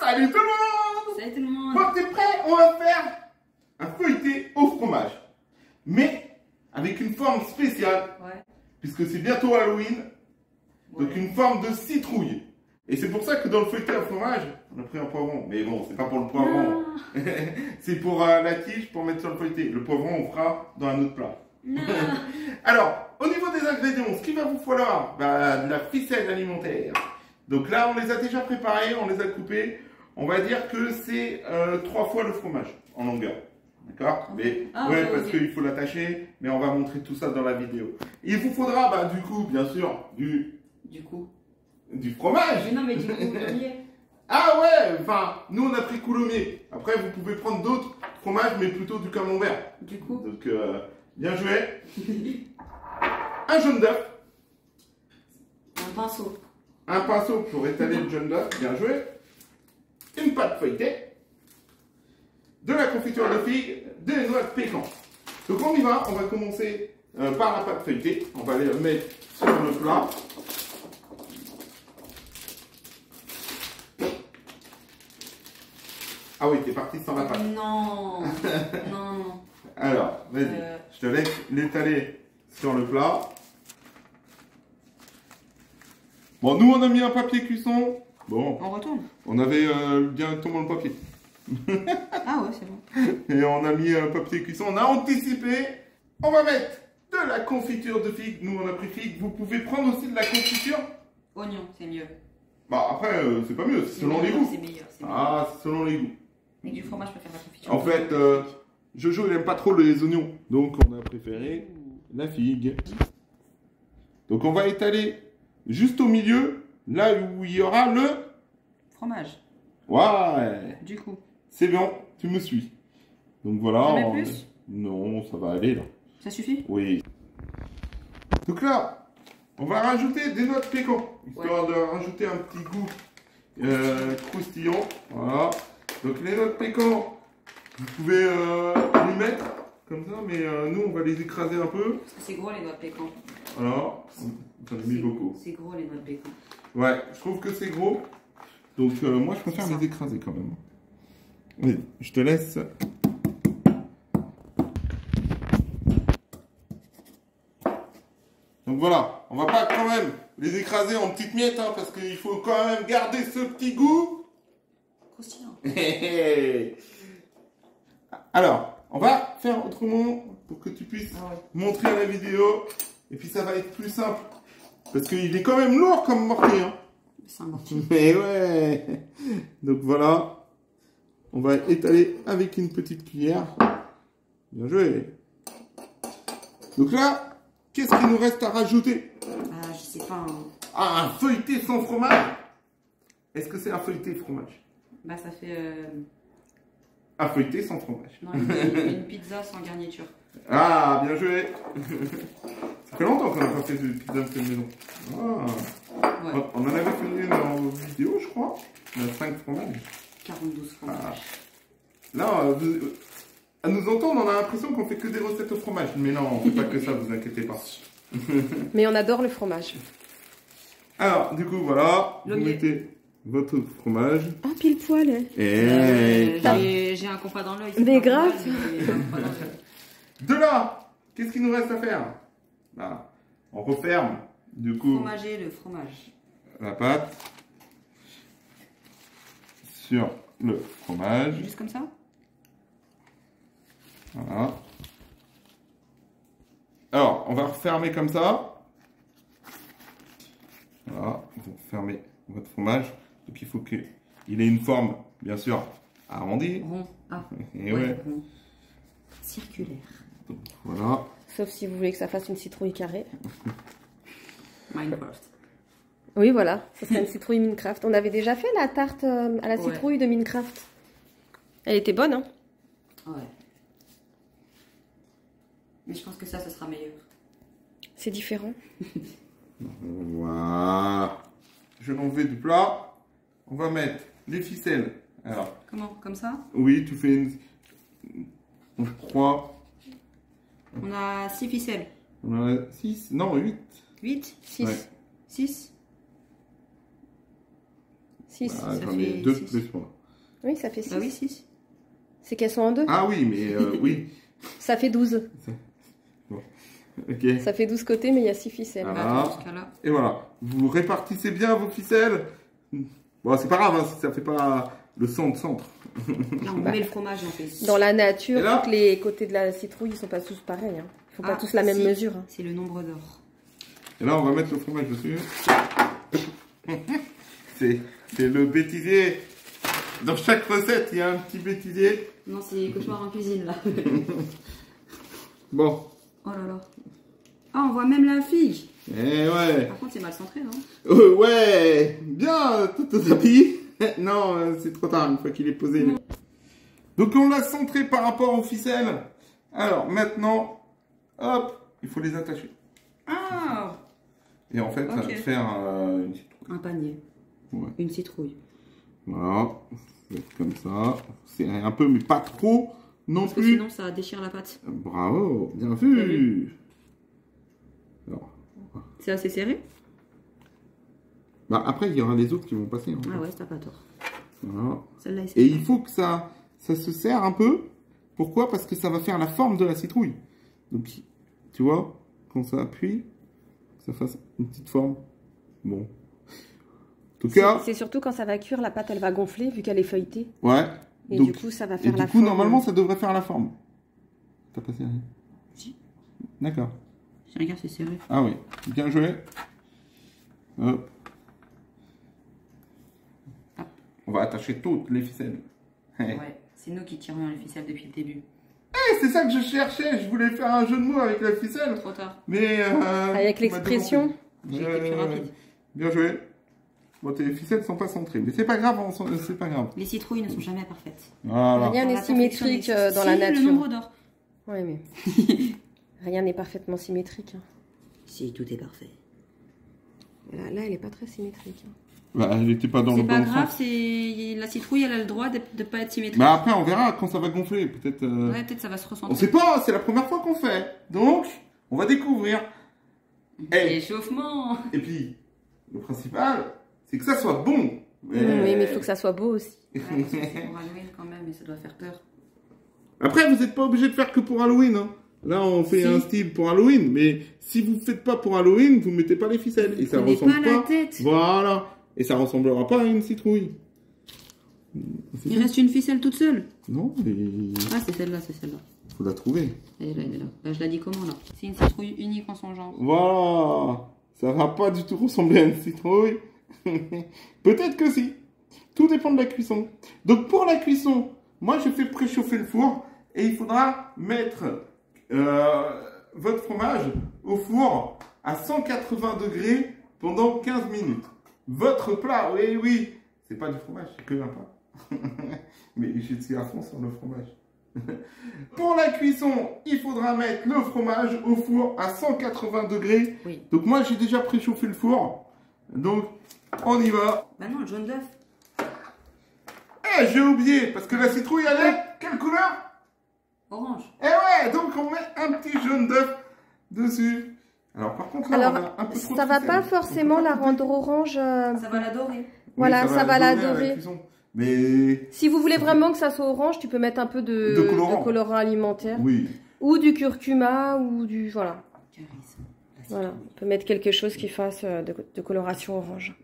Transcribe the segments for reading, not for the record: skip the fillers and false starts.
Salut tout le monde! Salut tout le monde! Bon, t'es prêt? On va faire un feuilleté au fromage. Mais avec une forme spéciale. Ouais. Puisque c'est bientôt Halloween. Ouais. Donc une forme de citrouille. Et c'est pour ça que dans le feuilleté au fromage, on a pris un poivron. Mais bon, c'est pas pour le poivron. C'est pour la tige pour mettre sur le feuilleté. Le poivron, on fera dans un autre plat. Alors, au niveau des ingrédients, ce qu'il va vous falloir, de la ficelle alimentaire. Donc là, on les a déjà préparés, on les a coupés. On va dire que c'est 3 fois le fromage en longueur. D'accord? Mais ouais, parce qu'il faut l'attacher, mais on va montrer tout ça dans la vidéo. Il vous faudra, du coup, bien sûr, du fromage. Mais non, mais du coup, coulommiers. Ah ouais, enfin, nous on a pris coulommiers. Après, vous pouvez prendre d'autres fromages, mais plutôt du camembert. Du coup. Donc, bien joué. Un jaune d'œuf. Un pinceau. Un pinceau pour étaler le jaune d'œuf, bien joué. Une pâte feuilletée. De la confiture de figues, des noix de pécan. Donc on y va, on va commencer par la pâte feuilletée. On va les mettre sur le plat. Ah oui, t'es parti sans la pâte. Non. Non. Alors, vas-y, je te laisse l'étaler sur le plat. Bon, nous on a mis un papier cuisson. Bon, On retourne. on avait directement le papier. Ah ouais, c'est bon. Et on a mis un papier cuisson, on a anticipé. On va mettre de la confiture de figues. Nous on a pris figues. Vous pouvez prendre aussi de la confiture. Oignon, c'est mieux. Bah après, c'est pas mieux, c'est selon les goûts. C'est meilleur, c'est meilleur. Ah, c'est selon les goûts. Avec du fromage, je préfère la confiture. En fait, Jojo il aime pas trop les oignons. Donc on a préféré la figue. Donc on va étaler juste au milieu, là où il y aura le fromage. Ouais. Du coup. C'est bon, tu me suis. Donc voilà. On met plus ? Non, ça va aller là. Ça suffit ? Oui. Donc là, on va rajouter des noix de pécan, histoire de rajouter un petit goût croustillant. Voilà. Donc les noix de pécan, vous pouvez les mettre comme ça, mais nous on va les écraser un peu. Parce que c'est gros les noix de pécan. Voilà. J'en ai mis beaucoup. C'est gros les noix de pécan. Ouais, je trouve que c'est gros. Donc moi je préfère les écraser quand même. Oui, je te laisse. Donc voilà, on va pas quand même les écraser en petites miettes, hein, parce qu'il faut quand même garder ce petit goût. Croustillant. Alors, on va faire autrement pour que tu puisses montrer à la vidéo. Et puis ça va être plus simple. Parce qu'il est quand même lourd comme mortier. Hein. C'est un mortier. Mais ouais. Donc voilà. On va étaler avec une petite cuillère. Bien joué. Donc là, qu'est-ce qu'il nous reste à rajouter? Ah, je sais pas. Hein. Ah, un feuilleté sans fromage. Est-ce que c'est un feuilleté fromage? Bah, ça fait... Un feuilleté sans fromage. Non, une pizza sans garniture. Ah, bien joué. Ça fait longtemps qu'on n'a pas fait de pizza de maison. Ah. Ouais. On en avait fait une en vidéo, je crois. On a 5 fromages. 42 fromages. Ah. Là, à nous entendre, on a l'impression qu'on fait que des recettes au fromage. Mais non, on fait pas que ça, vous inquiétez pas. Mais on adore le fromage. Alors, du coup, voilà. Vous mettez votre fromage. Ah, pile poil. Et j'ai un compas dans l'œil. Mais grave. De là, qu'est-ce qu'il nous reste à faire? Là, on referme, du coup, fromager le fromage. La pâte sur le fromage. Juste comme ça? Voilà. Alors, on va refermer comme ça. Voilà, vous fermez votre fromage. Donc il faut qu'il ait une forme, bien sûr, arrondie. Rond. Ah. Et ouais. Rond. Circulaire. Donc, voilà. Sauf si vous voulez que ça fasse une citrouille carrée. Minecraft. Oui, voilà. Ça serait une citrouille Minecraft. On avait déjà fait la tarte à la citrouille de Minecraft. Elle était bonne, hein? Ouais. Mais je pense que ça, ce sera meilleur. C'est différent. Voilà. Je vais l'enlever du plat. On va mettre les ficelles. Alors. Comment? Comme ça? Oui, tu fais une... Je crois. On a 6 ficelles. On en a 6, non 8. 8? 6. Ouais. 6? 6. Bah, j'en ai 2 plus moi. Oui, ça fait 6. Bah oui, 6. C'est qu'elles sont en 2. Ah oui, mais oui. Ça fait 12. Bon. Ok. Ça fait 12 côtés, mais il y a 6 ficelles. Ah. Bah, attends, jusqu'à là. Et voilà. Vous répartissez bien vos ficelles. Bon, c'est pas grave, hein, si ça fait pas le centre. Là, on met le fromage, on fait. Dans la nature, Et là tous les côtés de la citrouille, ils sont pas tous pareils. Hein. Ils font pas tous la même si. mesure. Hein. C'est le nombre d'or. Et là, on va mettre le fromage dessus. C'est le bêtisier. Dans chaque recette, il y a un petit bêtisier. Non, c'est cauchemar en cuisine, là. Bon. Oh là là. Ah, on voit même la figue. Eh ouais. Par contre, c'est mal centré, non? Ouais. Bien, tout tapis. Non, c'est trop tard, une fois qu'il est posé. Donc, on l'a centré par rapport aux ficelles. Alors, maintenant, hop, il faut les attacher. Ah! Et en fait, ça va Ok. te faire une citrouille. Un panier. Ouais. Une citrouille. Voilà. Ça va être comme ça. Serrer un peu, mais pas trop non Parce que plus. sinon, ça déchire la pâte. Bravo, bien vu. Alors, C'est assez serré? bah après, il y aura les autres qui vont passer. Hein. Ah ouais, t'as pas tort. Voilà. Celle-là, Et il faut que ça se serre un peu. Pourquoi? Parce que ça va faire la forme de la citrouille. Donc, tu vois, quand ça appuie, ça fasse une petite forme. Bon. En tout cas, C'est surtout quand ça va cuire, la pâte elle va gonfler vu qu'elle est feuilletée. ouais. Et Donc, du coup, ça va et faire du la coup, forme. normalement, ça devrait faire la forme. T'as pas serré? Si. D'accord. Si, regarde, c'est serré. Ah oui, bien joué. Hop. Hop. On va attacher toutes les ficelles. Ouais, c'est nous qui tirons les ficelles depuis le début. C'est ça que je cherchais. Je voulais faire un jeu de mots avec la ficelle. Trop tard. Mais. Avec tu m'as l'expression. J'ai été plus rapide. Bien joué. Bon, tes ficelles sont pas centrées. Mais c'est pas grave, c'est pas grave. Les citrouilles ne sont jamais parfaites. Voilà. Rien n'est La symétrique perfection dans la Si, le nature. nombre d'or. Ouais, mais rien n'est parfaitement symétrique. Hein. Si, tout est parfait. Là, elle est pas très symétrique. Hein. Bah, elle était pas dans le C'est pas bon grave, sens. c'est la citrouille, elle a le droit de pas être symétrique. Bah après, on verra quand ça va gonfler. Peut-être. Ouais, peut-être ça va se On recentrer. sait pas, c'est la première fois qu'on fait. Donc, on va découvrir. Échauffement. Et puis, le principal, c'est que ça soit bon. Oui, mais il faut que ça soit beau aussi. Ouais, parce que c'est pour Halloween quand même, et ça doit faire peur. Après, vous n'êtes pas obligé de faire que pour Halloween. Hein. Là, on fait Si. un style pour Halloween, mais si vous ne faites pas pour Halloween, vous ne mettez pas les ficelles. Et ça Prenez ressemble pas la tête. Voilà. Et ça ressemblera pas à une citrouille. Il reste une ficelle toute seule. Non, mais Ah, c'est celle-là, c'est celle-là. faut la trouver. Elle est là, elle est là. Là, je la dis comment, là? C'est une citrouille unique en son genre. Voilà. Ça va pas du tout ressembler à une citrouille. Peut-être que si. Tout dépend de la cuisson. Donc pour la cuisson, moi je fais préchauffer le four et il faudra mettre votre fromage au four à 180 degrés pendant 15 minutes. Votre plat, oui, c'est pas du fromage, c'est que un plat. Mais je suis à fond sur le fromage. Pour la cuisson, il faudra mettre le fromage au four à 180 degrés. Oui. Donc moi j'ai déjà préchauffé le four. Donc on y va. Bah non, le jaune d'œuf. Eh, j'ai oublié, parce que la citrouille elle est quelle couleur? Orange. Eh ouais, donc on met un petit jaune d'œuf dessus. Alors par contre là, Alors, on a un peu trop ça de va ficelle. pas On forcément peut pas la couper. rendre orange. Ça va la dorer. Oui, Voilà, ça va la dorer à dorer. cuisson. Mais Si vous voulez vraiment que ça soit orange, tu peux mettre un peu De de colorant. colorant alimentaire. oui. Ou du curcuma, ou du... Voilà. Charisme. La Voilà. citrouille. On peut mettre quelque chose qui fasse de coloration orange.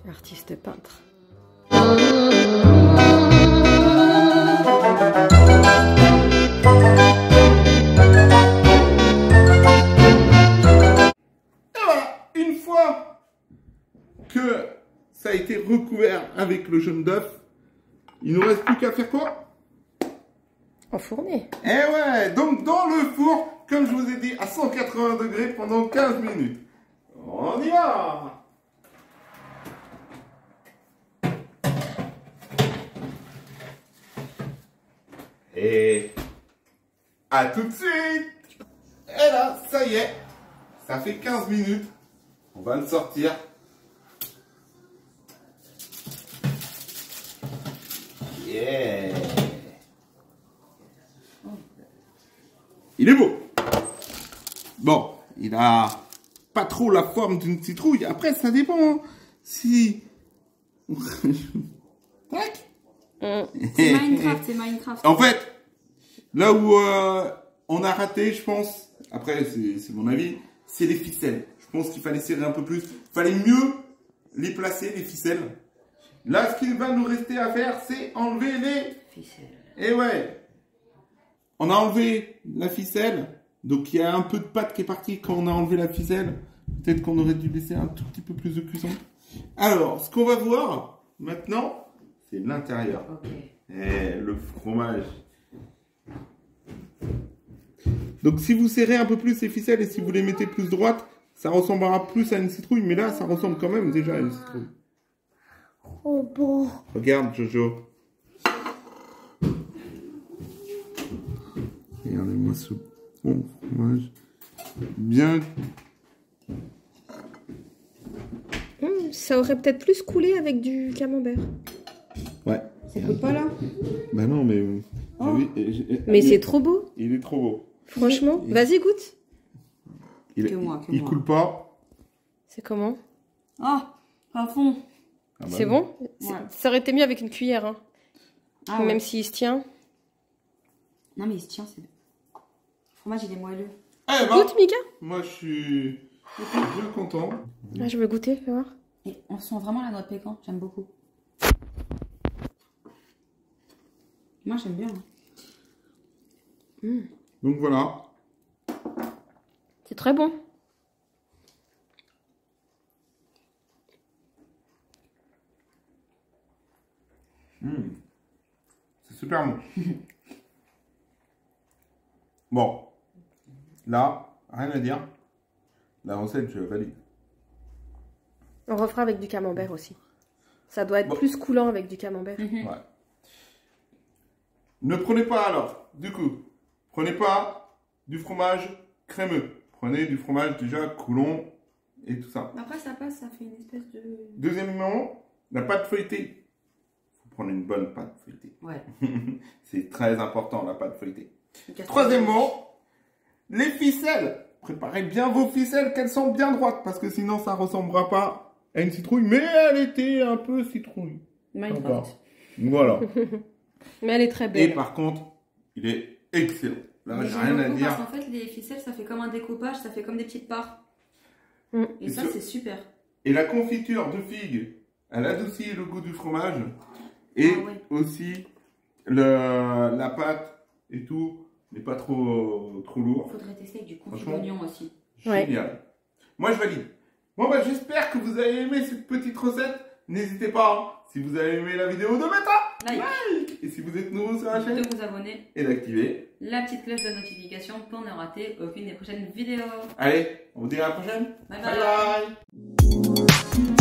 Artiste peintre. Et voilà, une fois que ça a été recouvert avec le jaune d'œuf, il nous reste plus qu'à faire quoi? Enfourné. Eh ouais, donc dans le four, comme je vous ai dit, à 180 degrés pendant 15 minutes. On y va! Et à tout de suite! Et là, ça y est, ça fait 15 minutes. On va le sortir. Il est beau. Bon, il a pas trop la forme d'une citrouille. Après, ça dépend. Si... Tac. C'est Minecraft, c'est Minecraft. En fait, là où on a raté, je pense, après c'est mon avis, c'est les ficelles. Je pense qu'il fallait serrer un peu plus. Il fallait mieux les placer, les ficelles. Là, ce qu'il va nous rester à faire, c'est enlever les Ficelle. Et ouais. On a enlevé la ficelle. Donc il y a un peu de pâte qui est partie quand on a enlevé la ficelle. Peut-être qu'on aurait dû laisser un tout petit peu plus de cuisson. Alors, ce qu'on va voir maintenant, c'est l'intérieur. Ok. Et le fromage. Donc si vous serrez un peu plus ces ficelles et si vous les mettez plus droites, ça ressemblera plus à une citrouille. Mais là, ça ressemble quand même déjà à une citrouille. Oh bon. Regarde, Jojo. Regardez-moi ce bon fromage. Bien. Ça aurait peut-être plus coulé avec du camembert. Ouais. Ça coûte pas là? Bah non, mais... Oh. Oui, Mais c'est trop beau. Il est trop beau. Franchement. Vas-y, goûte. Que moi. Il coule pas. C'est comment? Ah, à fond. Ah bah C'est non. bon? Ouais. Ça aurait été mieux avec une cuillère. Hein. Ah, ouais. Même s'il se tient. Non, mais il se tient, c'est... Le fromage, il est moelleux. Eh ben, Goûte, Mika. moi je suis bien content. Ah, je veux goûter, fais voir. Et on sent vraiment la noix de pécan, j'aime beaucoup. Moi, j'aime bien. Donc voilà. C'est très bon. C'est super bon. Bon. Là, rien à dire. La recette, je valide. On refera avec du camembert aussi. Ça doit être Bon. plus coulant avec du camembert. Ouais. Ne prenez pas alors, du coup, prenez pas du fromage crémeux. Prenez du fromage déjà coulon et tout ça. Après, ça passe, ça fait une espèce de... Deuxièmement, la pâte feuilletée. Il faut prendre une bonne pâte feuilletée. Ouais. C'est très important, la pâte feuilletée. Troisièmement, les ficelles. Préparez bien vos ficelles, qu'elles sont bien droites, parce que sinon ça ressemblera pas à une citrouille, mais elle était un peu citrouille. Minecraft. Voilà. Mais elle est très Et belle. par contre, il est excellent. Là, Mais j'ai j'aime rien à beaucoup dire. parce qu'en fait, les ficelles, ça fait comme un découpage, ça fait comme des petites parts. Mm. Et ça, c'est super. Et la confiture de figue, elle adoucit le goût du fromage. Et Ah ouais. aussi, la pâte et tout n'est pas trop lourd. Faudrait tester avec du confit Franchement. d'oignon aussi. Ouais. Génial. Moi, je valide. Bon, bah, j'espère que vous avez aimé cette petite recette. N'hésitez pas, hein, si vous avez aimé la vidéo, de mettre un Like, like. Et si vous êtes nouveau sur la chaîne, de vous abonner, et d'activer. la petite cloche de notification pour ne rater aucune des prochaines vidéos. Allez, on vous dit à la prochaine. Bye Bye bye. bye.